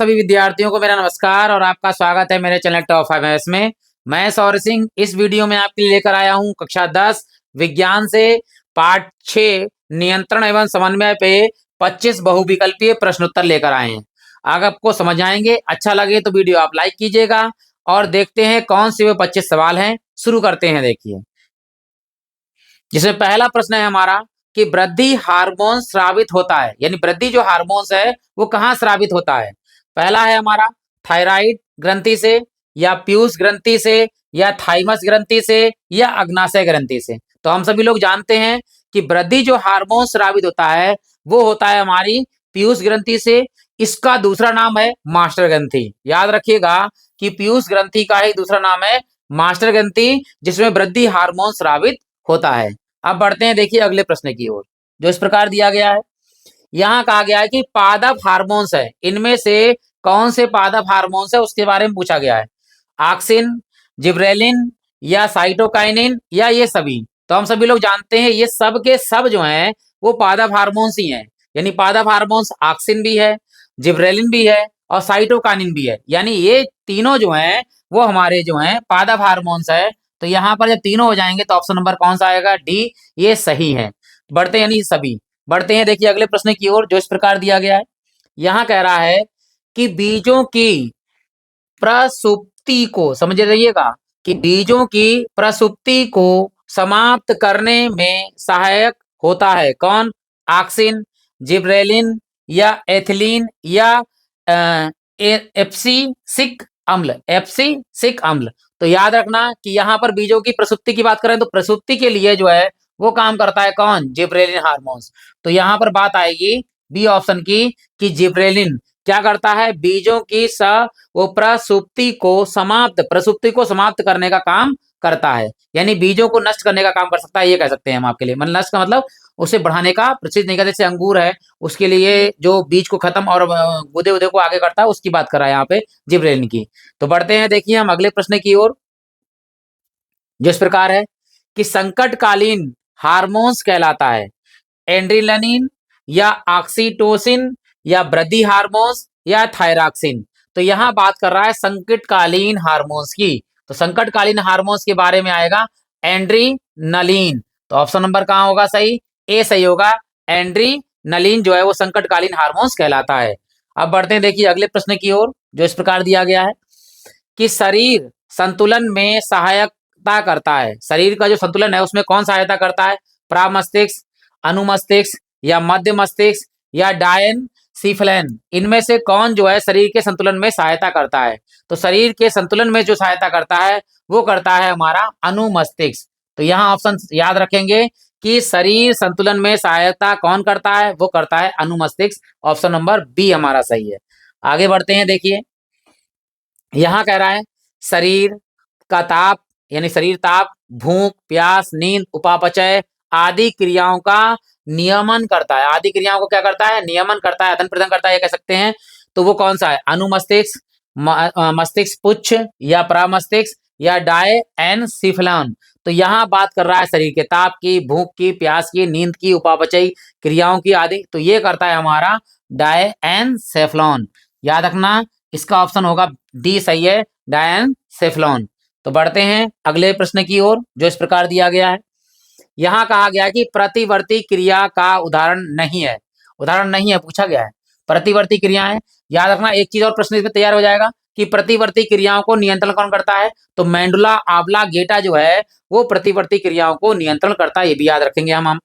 सभी विद्यार्थियों को मेरा नमस्कार और आपका स्वागत है मेरे चैनल टॉप 5 मैथ्स में। मैं सौर सिंह इस वीडियो में आपके लिए लेकर आया हूं कक्षा 10 विज्ञान से पाठ 6 नियंत्रण एवं समन्वय पे 25 बहुविकल्पीय प्रश्नोत्तर लेकर आए हैं। अगर आपको समझ आएंगे, अच्छा लगे तो वीडियो आप लाइक कीजिएगा और देखते हैं कौन से वो 25 सवाल हैं। शुरू करते हैं। देखिए, जिसमें पहला प्रश्न है हमारा कि वृद्धि हार्मोन स्रावित होता है, यानी वृद्धि जो हार्मोन्स है वो कहाँ स्रावित होता है। पहला है हमारा थायराइड ग्रंथि से, या पीयूष ग्रंथि से, या थाइमस ग्रंथि से, या अग्नाशय ग्रंथि से। तो हम सभी लोग जानते हैं कि वृद्धि जो हार्मोन स्रावित होता है वो होता है हमारी पीयूष ग्रंथि से। इसका दूसरा नाम है मास्टर ग्रंथि। याद रखिएगा कि पीयूष ग्रंथि का ही दूसरा नाम है मास्टर ग्रंथि, जिसमें वृद्धि हार्मोन स्रावित होता है। अब बढ़ते हैं, देखिए अगले प्रश्न की ओर, जो इस प्रकार दिया गया है। यहाँ कहा गया है कि पादप हार्मोन्स है, इनमें से कौन से पादप हार्मोन्स है उसके बारे में पूछा गया है। ऑक्सिन, जिब्रेलिन, या साइटोकाइनिन, या ये सभी। तो हम सभी लोग जानते हैं ये सब के सब जो हैं वो पादप हार्मोन्स ही हैं। यानी पादप हार्मोन्स ऑक्सिन भी है, जिब्रेलिन भी है और साइटोकाइनिन भी है। यानी ये तीनों जो हैं वो हमारे जो हैं पादप हार्मोन्स है। तो यहाँ पर जब तीनों हो जाएंगे तो ऑप्शन नंबर कौन सा आएगा? डी, ये सही है। बढ़ते हैं, यानी सभी। बढ़ते हैं, देखिए अगले प्रश्न की ओर, जो इस प्रकार दिया गया है। यहाँ कह रहा है कि बीजों की प्रसुप्ति को, समझ रहिएगा, कि बीजों की प्रसुप्ति को समाप्त करने में सहायक होता है कौन? ऑक्सिन, जिब्रेलिन, या एथिलीन, या एब्सिसिक अम्ल। एब्सिसिक अम्ल। तो याद रखना कि यहाँ पर बीजों की प्रसुप्ति की बात करें तो प्रसुप्ति के लिए जो है वो काम करता है कौन? Gibberellin hormones. तो यहाँ पर बात आएगी बी ऑप्शन की कि जिब्रेलिन क्या करता है? बीजों की वो प्रसुप्ति को समाप्त करने का काम करता है। यानी बीजों को नष्ट करने का काम कर सकता है, ये कह सकते हैं हम आपके लिए। मतलब नष्ट का मतलब उसे बढ़ाने का, प्रचित नहीं करते। जैसे अंगूर है, उसके लिए जो बीज को खत्म और गुदे उदे को आगे करता है, उसकी बात कर रहा है यहाँ पे जिब्रेलिन की। तो बढ़ते हैं, देखिए हम अगले प्रश्न की ओर, जो इस प्रकार है कि संकटकालीन हार्मोन्स कहलाता है एड्रेनलिन, या ऑक्सीटोसिन, या वृद्धि हार्मोन्स, या थायरॉक्सिन। तो यहाँ बात कर रहा है संकटकालीन हार्मोन्स की। तो संकटकालीन हार्मोन्स के बारे में आएगा एड्रेनलिन। तो ऑप्शन नंबर कहाँ होगा सही? ए सही होगा। एड्रेनलिन जो है वो संकटकालीन हार्मोन्स कहलाता है। अब बढ़ते हैं, देखिए अगले प्रश्न की ओर, जो इस प्रकार दिया गया है कि शरीर संतुलन में सहायता करता है। शरीर का जो संतुलन है उसमें कौन सहायता करता है? प्रामस्तिष्क, अनुमस्तिष्क, या मध्य मस्तिष्क, या डायनसिफलन। इनमें से कौन जो है शरीर के संतुलन में सहायता करता है? तो शरीर के संतुलन में जो सहायता करता है वो करता है हमारा अनुमस्तिष्क। तो यहाँ ऑप्शन याद रखेंगे कि शरीर संतुलन में सहायता कौन करता है? वो करता है अनुमस्तिष्क। ऑप्शन नंबर बी हमारा सही है। आगे बढ़ते हैं, देखिए यहाँ कह रहा है शरीर का ताप, यानी शरीर ताप, भूख, प्यास, नींद, उपापचय आदि क्रियाओं का नियमन करता है। आदि क्रियाओं को क्या करता है? नियमन करता है, आदान प्रदान करता है, ये कह सकते हैं। तो वो कौन सा है? अनुमस्तिष्क, मस्तिष्क पुच्छ, या प्रामस्तिष्क, या डायनसिफलन। तो यहाँ बात कर रहा है शरीर के ताप की, भूख की, प्यास की, नींद की, उपापचयी क्रियाओं की आदि। तो ये करता है हमारा डायनसेफ्लॉन। याद रखना इसका ऑप्शन होगा डी सही है, डायनसेफ्लॉन। तो बढ़ते हैं अगले प्रश्न की ओर, जो इस प्रकार दिया गया है। यहाँ कहा गया है कि प्रतिवर्ती क्रिया का उदाहरण नहीं है। उदाहरण नहीं है पूछा गया है। प्रतिवर्ती क्रियाएं, याद रखना एक चीज और प्रश्न इसमें तैयार हो जाएगा कि प्रतिवर्ती क्रियाओं को नियंत्रण कौन करता है? तो मेंडुला ऑब्लांगेटा जो है वो प्रतिवर्ती क्रियाओं को नियंत्रण करता है, ये भी याद रखेंगे हम।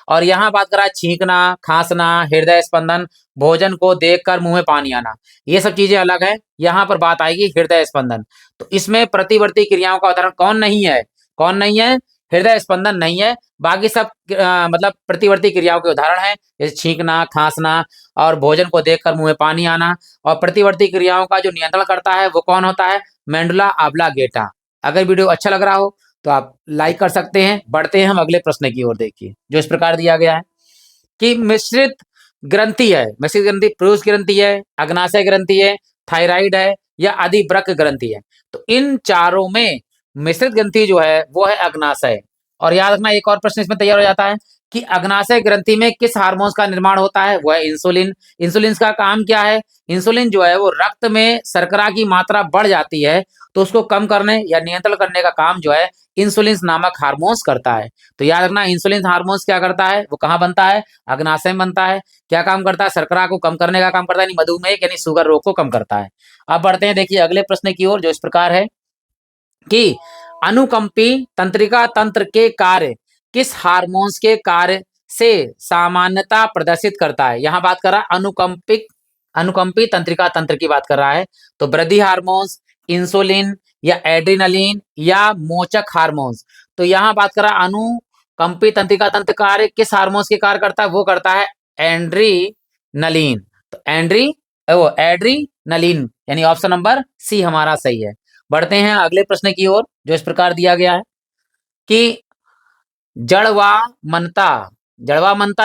और यहाँ बात कर रहा है छींकना, खांसना, हृदय स्पंदन, भोजन को देखकर मुंह में पानी आना, ये सब चीजें अलग है। यहाँ पर बात आएगी हृदय स्पंदन। तो इसमें प्रतिवर्ती क्रियाओं का उदाहरण कौन नहीं है? कौन नहीं है? हृदय स्पंदन नहीं है। बाकी सब मतलब प्रतिवर्ती क्रियाओं के उदाहरण है, जैसे छींकना, खांसना और भोजन को देखकर मुंह में पानी आना। और प्रतिवर्ती क्रियाओं का जो नियंत्रण करता है वो कौन होता है? मेंडुला ऑब्लांगेटा। अगर वीडियो अच्छा लग रहा हो तो आप लाइक कर सकते हैं। बढ़ते हैं हम अगले प्रश्न की ओर, देखिए जो इस प्रकार दिया गया है कि मिश्रित ग्रंथि है। मिश्रित ग्रंथि पुरुष ग्रंथि है, अग्नाशय ग्रंथि है, थायराइड है, या अधिवृक्क ग्रंथि है। तो इन चारों में मिश्रित ग्रंथि जो है वो है अग्नाशय। और याद रखना एक और प्रश्न इसमें तैयार हो जाता है कि अग्नाशय ग्रंथि में किस हार्मोन्स का निर्माण होता है, वो है इंसुलिन। इंसुलिन का काम क्या है, इंसुलिन जो है वो रक्त में शर्करा की मात्रा बढ़ जाती है तो उसको कम करने या नियंत्रण करने का काम जो है इंसुलिन नामक हार्मोन्स करता है। तो याद रखना इंसुलिन हार्मोन्स क्या करता है, वो कहाँ बनता है, अग्नाशय में बनता है। क्या काम करता है, शर्करा को कम करने का काम करता है, यानी मधुमेह यानी शुगर रोग को कम करता है। अब बढ़ते हैं देखिए अगले प्रश्न की ओर, जो इस प्रकार है कि अनुकंपी तंत्रिका तंत्र के कार्य किस हार्मोन्स के कार्य से सामान्यता प्रदर्शित करता है। यहां बात कर रहा है अनुकंपी तंत्रिका तंत्र की बात कर रहा है। तो वृद्धि हार्मोन्स, इंसुलिन या एड्रिनलिन या मोचक हार्मोन्स। तो यहां बात कर रहा है अनुकंपी तंत्रिका तंत्र कार्य किस हार्मोन्स के कार्य करता है, वो करता है एड्रीनलिन। तो एड्रीनलिन यानी ऑप्शन नंबर सी हमारा सही है। बढ़ते हैं अगले प्रश्न की ओर, जो इस प्रकार दिया गया है कि जड़वामनता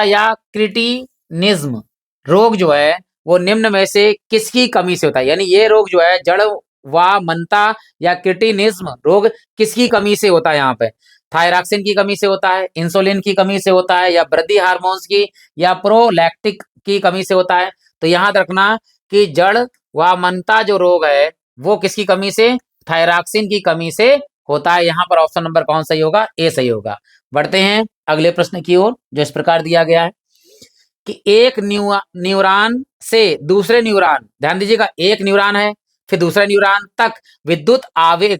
या क्रिटिनिज्म रोग जो है वो निम्न में से किसकी कमी से होता है। यानी ये रोग जो है जड़वामनता या क्रिटिनिज्म रोग किसकी कमी से होता है, यहाँ पे थायरॉक्सिन की कमी से होता है, इंसुलिन की कमी से होता है, या वृद्धि हार्मोन्स की या प्रोलैक्टिक की कमी से होता है। तो याद रखना कि जड़वामनता जो रोग है वो किसकी कमी से, थायरॉक्सिन की कमी से होता है। यहाँ पर ऑप्शन नंबर कौन सही होगा, ए सही होगा। बढ़ते हैं अगले प्रश्न की ओर, जो इस प्रकार दिया गया है कि एक न्यूरॉन से दूसरे न्यूरॉन, ध्यान दीजिएगा एक न्यूरॉन है फिर दूसरे न्यूरॉन तक विद्युत आवेग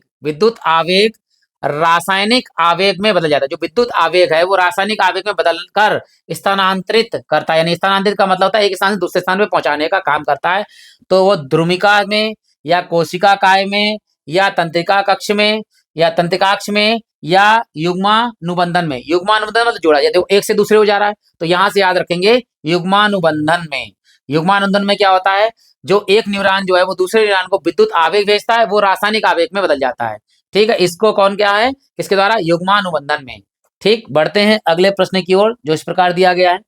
रासायनिक आवेग में बदल जाता है। जो विद्युत आवेग है वो रासायनिक आवेग में बदलकर स्थानांतरित करता है, यानी स्थानांतरित का मतलब होता है एक स्थान से दूसरे स्थान में पहुंचाने का काम करता है। तो वो ध्रुमिका में या कोशिका काय में या तंत्रिका कक्ष में या तंत्रिकाक्ष में या युग्मानुबंधन में। युग्मानुबंधन मतलब जोड़ा, यदि एक से दूसरे हो जा रहा है तो यहां से याद रखेंगे युग्मानुबंधन में। युग्मानुबंधन में क्या होता है, जो एक न्यूरॉन जो है वो दूसरे न्यूरॉन को विद्युत आवेग भेजता है, वो रासायनिक आवेग में बदल जाता है। ठीक है, इसको कौन क्या है, किसके द्वारा, युग्मानुबंधन में। ठीक, बढ़ते हैं अगले प्रश्न की ओर, जो इस प्रकार दिया गया है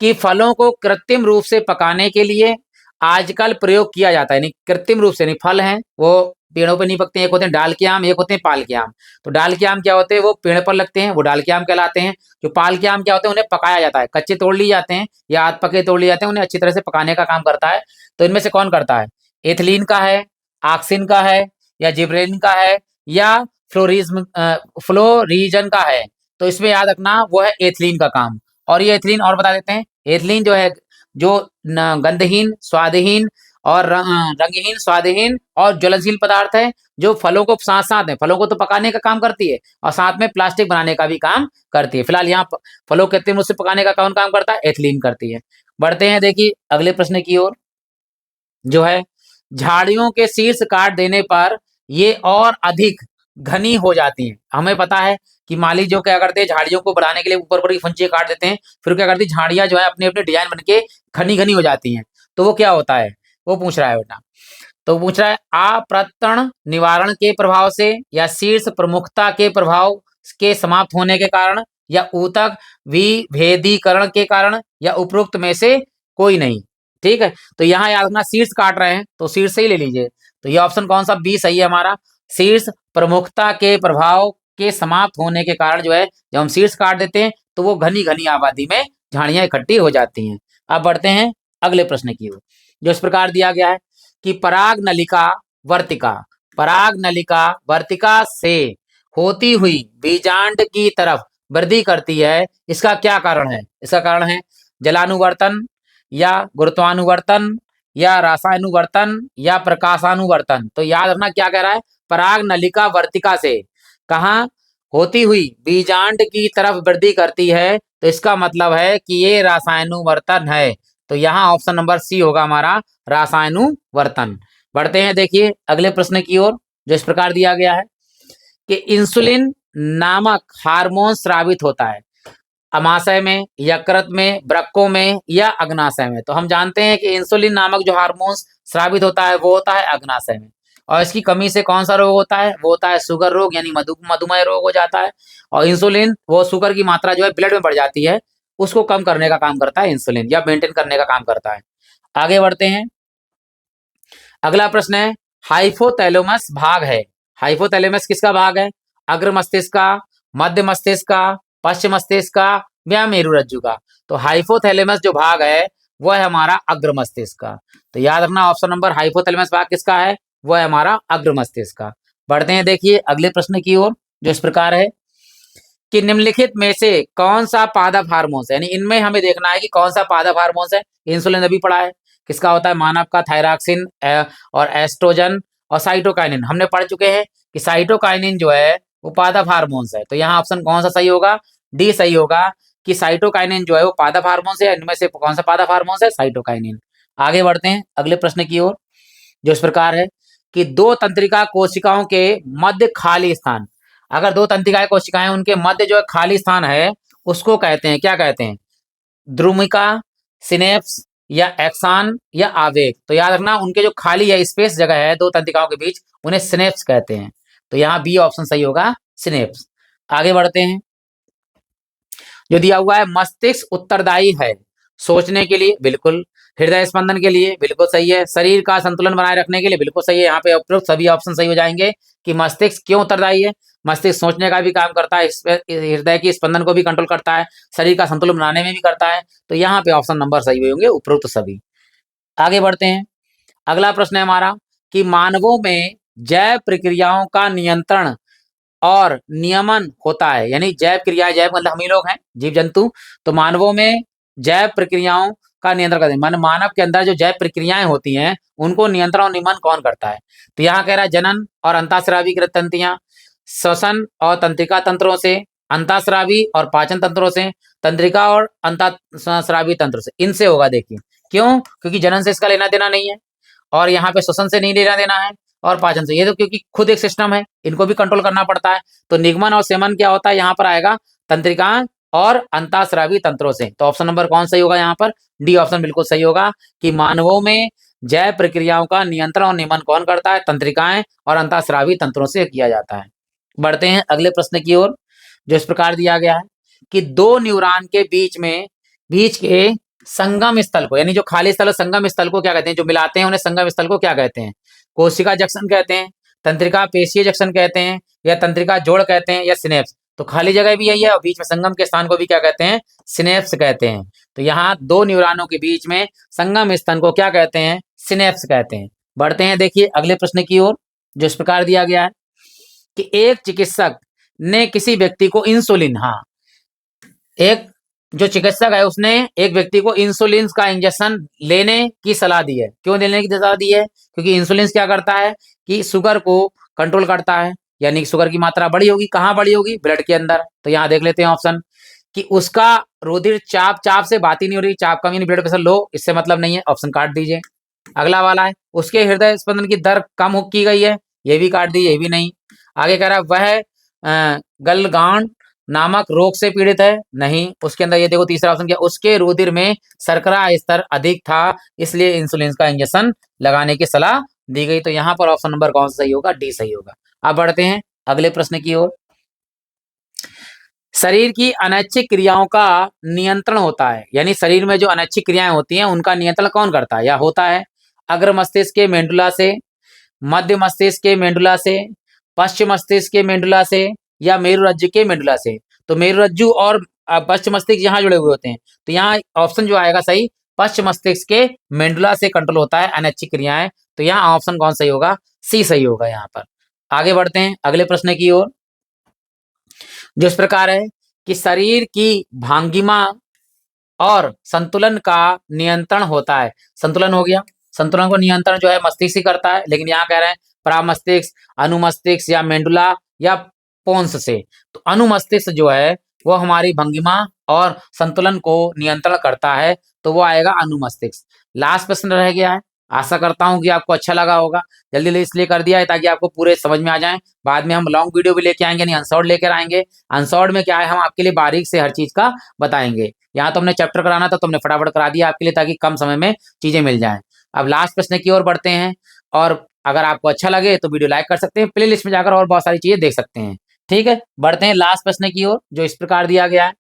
कि फलों को कृत्रिम रूप से पकाने के लिए आजकल प्रयोग किया जाता है। नहीं, कृत्रिम रूप से नहीं, फल हैं वो पेड़ों पे नहीं पकते हैं, एक होते हैं डाल के आम, एक होते हैं पाल के आम। तो डाल के आम क्या होते हैं, वो पेड़ पर लगते हैं, वो डाल के आम कहलाते हैं। जो पाल के आम क्या होते हैं, उन्हें पकाया जाता है, कच्चे तोड़ लिए जाते हैं या आध पके तोड़ लिए जाते हैं, उन्हें अच्छी तरह से पकाने का काम करता है। तो इनमें से कौन करता है, एथिलीन का है, ऑक्सिन का है, या जिब्रेलिन का है, या फ्लोरीजन का है। तो इसमें याद रखना वो है एथिलीन का काम। और ये एथिलीन और बता देते हैं, एथिलीन जो है जो गंधहीन, स्वादहीन और रंगहीन, स्वादहीन और ज्वलनशील पदार्थ है, जो फलों को साथ साथ है, फलों को तो पकाने का काम करती है और साथ में प्लास्टिक बनाने का भी काम करती है। फिलहाल यहाँ फलों कृत्रिम रूप से पकाने का कौन काम करता है, एथिलीन करती है। बढ़ते हैं देखिए अगले प्रश्न की ओर, जो है झाड़ियों के शीर्ष काट देने पर ये और अधिक घनी हो जाती हैं। हमें पता है कि माली जो क्या करते हैं, झाड़ियों को बढ़ाने के लिए ऊपर ऊपर की फंचे काट देते हैं, फिर क्या करती है झाड़ियां जो है अपने अपने डिजाइन बन के घनी घनी हो जाती हैं। तो वो क्या होता है, वो पूछ रहा है बेटा। तो पूछ रहा है आपतन निवारण के प्रभाव से, या शीर्ष प्रमुखता के प्रभाव के समाप्त होने के कारण, या ऊतक विभेदीकरण के कारण, या उपरोक्त में से कोई नहीं। ठीक है, तो यहाँ याद रखना शीर्ष काट रहे हैं तो शीर्ष से ही ले लीजिए। तो ये ऑप्शन कौन सा, बी सही है हमारा। शीर्ष प्रमुखता के प्रभाव के समाप्त होने के कारण जो है, जब हम शीर्ष काट देते हैं तो वो घनी घनी आबादी में झाड़ियां इकट्ठी हो जाती हैं। अब बढ़ते हैं अगले प्रश्न की ओर, जो इस प्रकार दिया गया है कि पराग नलिका वर्तिका से होती हुई बीजांड की तरफ वृद्धि करती है, इसका क्या कारण है। इसका कारण है जलानुवर्तन या गुरुत्वानुवर्तन या रासायनुवर्तन या प्रकाशानुवर्तन। तो याद रखना क्या कह रहा है, पराग नलिका वर्तिका से कहा होती हुई बीजांड की तरफ वृद्धि करती है, तो इसका मतलब है कि ये रासायनुवर्तन है। तो यहाँ ऑप्शन नंबर सी होगा हमारा, रासायनुवर्तन। बढ़ते हैं देखिए अगले प्रश्न की ओर, जो इस प्रकार दिया गया है कि इंसुलिन नामक हार्मोन स्रावित होता है अमाशय में, यकृत में, वृक्कों में या अग्नाशय में। तो हम जानते हैं कि इंसुलिन नामक जो हार्मोन स्रावित होता है वो होता है अग्नाशय में, और इसकी कमी से कौन सा रोग होता है, वो होता है शुगर रोग, यानी मधुमेह रोग हो जाता है। और इंसुलिन वो शुगर की मात्रा जो है ब्लड में बढ़ जाती है, उसको कम करने का काम करता है इंसुलिन, या मेंटेन करने का काम करता है। आगे बढ़ते हैं, अगला प्रश्न है हाइपोथैलेमस भाग है। हाइपोथैलेमस किसका भाग है, अग्र मस्तिष्क का, मध्य मस्तिष्क का, पश्चिम मस्तिष्क का या मेरुरज्जु का? तो हाइपोथैलेमस जो भाग है वो है हमारा अग्र मस्तिष्क का। तो याद रखना ऑप्शन नंबर हाइपोथैलेमस भाग किसका है? वो है हमारा अग्र मस्तिष्क का। बढ़ते हैं देखिए अगले प्रश्न की ओर, जो इस प्रकार है कि निम्नलिखित में से कौन सा पादप हार्मोन्स है, यानी इनमें हमें देखना है कि कौन सा पादप हार्मोन्स है। इंसुलिन अभी पढ़ा है, किसका होता है? मानव का थायरॉक्सिन और एस्ट्रोजन और साइटोकाइनिन हमने पढ़ चुके हैं कि साइटोकाइनिन जो है वो पादप हार्मोन्स है। तो यहाँ ऑप्शन कौन सा सही होगा? डी सही होगा कि साइटोकाइनिन जो है वो पादप हार्मोन्स है। इनमें से कौन सा पादप हार्मोन्स है? साइटोकाइनिन। आगे बढ़ते हैं अगले प्रश्न की ओर, जो इस प्रकार है कि दो तंत्रिका कोशिकाओं के मध्य खाली स्थान, अगर दो तंत्रिकाएं कोशिकाएं उनके मध्य जो खाली स्थान है उसको कहते हैं, क्या कहते हैं? द्रुमिका, सिनेप्स या एक्सान या आवेग। तो याद रखना उनके जो खाली है स्पेस जगह है दो तंत्रिकाओं के बीच उन्हें सिनेप्स कहते हैं। तो यहाँ बी ऑप्शन सही होगा, सिनेप्स। आगे बढ़ते हैं, जो दिया हुआ है मस्तिष्क उत्तरदायी है सोचने के लिए, बिल्कुल। हृदय स्पंदन के लिए, बिल्कुल सही है। शरीर का संतुलन बनाए रखने के लिए, बिल्कुल सही है। यहाँ पे उपरोक्त सभी ऑप्शन सही हो जाएंगे कि मस्तिष्क क्यों उत्तरदायी है? मस्तिष्क सोचने का भी काम करता है, हृदय की स्पंदन को भी कंट्रोल करता है, शरीर का संतुलन बनाने में भी करता है। तो यहाँ पे ऑप्शन नंबर सही होंगे उपरोक्त सभी। आगे बढ़ते हैं, अगला प्रश्न है हमारा कि मानवों में जैव प्रक्रियाओं का नियंत्रण और नियमन होता है, यानी जैव क्रिया, जैव मतलब हम ही लोग हैं, जीव जंतु। तो मानवों में जैव प्रक्रियाओं का नियंत्रण करते हैं, मान मानव के अंदर जो जैव प्रक्रियाएं होती हैं उनको नियंत्रण और नियमन कौन करता है? तो यहाँ कह रहा है जनन और अंतःस्रावी ग्रंथियां, श्वसन और तंत्रिका तंत्रों से, अंतःस्रावी और पाचन तंत्रों से, तंत्रिका और अंतःस्रावी तंत्र से, इनसे होगा। देखिए क्यों? क्योंकि जनन से इसका लेना देना नहीं है, और यहाँ पे श्वसन से नहीं लेना देना है, और पाचन से, ये तो क्योंकि खुद एक सिस्टम है, इनको भी कंट्रोल करना पड़ता है। तो निगमन और सेमन क्या होता है? यहाँ पर आएगा तंत्रिका और अंतःस्रावी तंत्रों से। तो ऑप्शन नंबर कौन सही होगा? यहाँ पर डी ऑप्शन बिल्कुल सही होगा कि मानवों में जैव प्रक्रियाओं का नियंत्रण और नियमन कौन करता है? तंत्रिकाएं और अंतःस्रावी तंत्रों से किया जाता है। बढ़ते हैं अगले प्रश्न की ओर, जो इस प्रकार दिया गया है कि दो न्यूरॉन के बीच के संगम स्थल को, यानी जो खाली स्थल है संगम स्थल को क्या कहते हैं? जो मिलाते हैं उन्हें संगम स्थल को क्या कहते हैं? कोशिका जंक्शन कहते हैं, तंत्रिका पेशीय जंक्शन कहते हैं, या तंत्रिका जोड़ कहते हैं, या सिनेप्स। तो खाली जगह भी यही है और बीच में संगम के स्थान को भी क्या कहते हैं? सिनेप्स कहते हैं। तो यहाँ दो न्यूरॉनों के बीच में संगम स्थान को क्या कहते हैं? सिनेप्स कहते हैं। बढ़ते हैं देखिए अगले प्रश्न की ओर, जो इस प्रकार दिया गया है कि एक चिकित्सक ने किसी व्यक्ति को इंसुलिन, हाँ, एक जो चिकित्सक है उसने एक व्यक्ति को इंसुलिन का इंजेक्शन लेने की सलाह दी है। क्यों लेने की सलाह दी है? क्योंकि इंसुलिन क्या करता है कि शुगर को कंट्रोल करता है, यानी शुगर की मात्रा बड़ी होगी, कहाँ बड़ी होगी? ब्लड के अंदर। तो यहाँ देख लेते हैं ऑप्शन कि उसका रुधिर चाप, चाप से बात ही नहीं हो रही, चाप कम यानी ब्लड प्रेशर लो, इससे मतलब नहीं है, ऑप्शन काट दीजिए। अगला वाला है उसके हृदय स्पंदन की दर कम की गई है, ये भी काट दीजिए, ये भी नहीं। आगे कह रहा है वह गलगांड नामक रोग से पीड़ित है, नहीं। उसके अंदर ये देखो तीसरा ऑप्शन क्या, उसके रुधिर में शर्करा स्तर अधिक था इसलिए इंसुलिन का इंजेक्शन लगाने की सलाह दी गई। तो यहाँ पर ऑप्शन नंबर कौन सा सही होगा? डी सही होगा। अब बढ़ते हैं अगले प्रश्न की ओर। शरीर की अनैच्छिक क्रियाओं का नियंत्रण होता है, यानी शरीर में जो अनैच्छिक क्रियाएं होती हैं उनका नियंत्रण कौन करता है या होता है? अग्र मस्तिष्क के मेंडुला से, मध्य मस्तिष्क के मेंडुला से, पश्चिम मस्तिष्क के मेंडुला से, या मेरुरज्जु के मेंडुला से। तो मेरुरज्जु और पश्चिम मस्तिष्क यहाँ जुड़े हुए होते हैं। तो यहाँ ऑप्शन जो आएगा सही, पश्चिम मस्तिष्क के मेंडुला से कंट्रोल होता है अनैच्छिक क्रियाएं। तो यहाँ ऑप्शन कौन सही होगा? सी सही होगा यहाँ पर। आगे बढ़ते हैं अगले प्रश्न की ओर, जो इस प्रकार है कि शरीर की भंगिमा और संतुलन का नियंत्रण होता है। संतुलन हो गया, संतुलन को नियंत्रण जो है मस्तिष्क ही करता है, लेकिन यहाँ कह रहे हैं प्रामस्तिष्क, अनुमस्तिष्क या मेंडुला या पोन्स से। तो अनुमस्तिष्क जो है वो हमारी भंगिमा और संतुलन को नियंत्रण करता है, तो वो आएगा अनुमस्तिष्क। लास्ट प्रश्न रह गया है, आशा करता हूँ कि आपको अच्छा लगा होगा। जल्दी जल्दी इसलिए कर दिया है ताकि आपको पूरे समझ में आ जाए। बाद में हम लॉन्ग वीडियो भी लेके आएंगे, यानी अनसॉर्ट लेकर आएंगे। अनसॉर्ट में क्या है, हम आपके लिए बारीक से हर चीज का बताएंगे। यहाँ तो हमने चैप्टर कराना था तो हमने फटाफट करा दिया आपके लिए ताकि कम समय में चीजें मिल जाएं। अब लास्ट प्रश्न की ओर बढ़ते हैं, और अगर आपको अच्छा लगे तो वीडियो लाइक कर सकते हैं, प्ले लिस्ट में जाकर और बहुत सारी चीजें देख सकते हैं। ठीक है, बढ़ते हैं लास्ट प्रश्न की ओर, जो इस प्रकार दिया गया है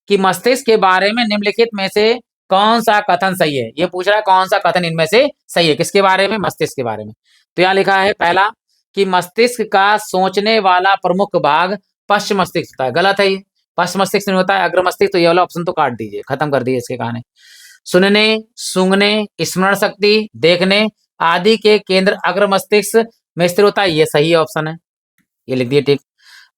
कि मस्तिष्क के बारे में निम्नलिखित में से कौन सा कथन सही है? ये पूछ रहा है कौन सा कथन इनमें से सही है, किसके बारे में? मस्तिष्क के बारे में। तो यहाँ लिखा है पहला कि मस्तिष्क का सोचने वाला प्रमुख भाग पश्चिम मस्तिष्क होता है, गलत है ये। पश्च मस्तिष्क नहीं होता है, अग्र मस्तिष्क, तो ये वाला ऑप्शन तो काट दीजिए, खत्म कर दीजिए इसके कहानी। सुनने, सूंघने, स्मरण शक्ति, देखने आदि के केंद्र अग्र मस्तिष्क में स्थिर होता है, ये सही ऑप्शन है, ये लिख दिए ठीक।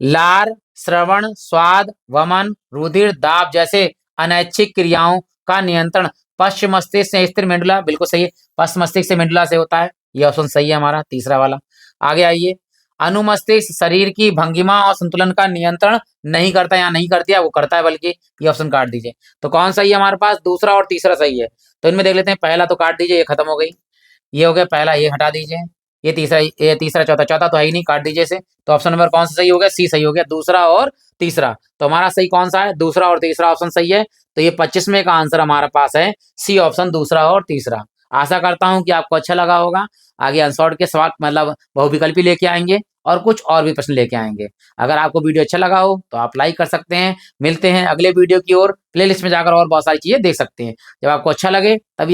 लार, श्रवण, स्वाद, वमन, रुधिर, दाब जैसे अनैच्छिक क्रियाओं का नियंत्रण पश्चिम मस्तिष्क से स्थिर मेडुला, बिल्कुल सही है, पश्चिम मस्तिष्क से मेडुला से होता है, ये ऑप्शन सही है हमारा तीसरा वाला। आगे आइए, अनुमस्तिष्क शरीर की भंगिमा और संतुलन का नियंत्रण नहीं करता, या नहीं करती है, वो करता है बल्कि, ये ऑप्शन काट दीजिए। तो कौन सही है हमारे पास, दूसरा और तीसरा सही है। तो इनमें देख लेते हैं, पहला तो काट दीजिए, ये खत्म हो गई, ये हो गया पहला, ये हटा दीजिए, ये तीसरा चौथा, चौथा तो है ही नहीं, काट दीजिए इसे। तो ऑप्शन नंबर कौन सा सही हो गया, सी सही हो गया, दूसरा और तीसरा। तो हमारा सही कौन सा है, दूसरा और तीसरा ऑप्शन सही है। तो ये 25वें का आंसर हमारे पास है सी ऑप्शन, दूसरा और तीसरा। आशा करता हूं कि आपको अच्छा लगा होगा। आगे अनसॉर्ट के सवाल मतलब बहुविकल्पी लेके आएंगे और कुछ और भी प्रश्न लेके आएंगे। अगर आपको वीडियो अच्छा लगा हो तो आप लाइक कर सकते हैं। मिलते हैं अगले वीडियो की ओर, प्लेलिस्ट में जाकर और बहुत सारी चीजें देख सकते हैं। जब आपको अच्छा लगे तभी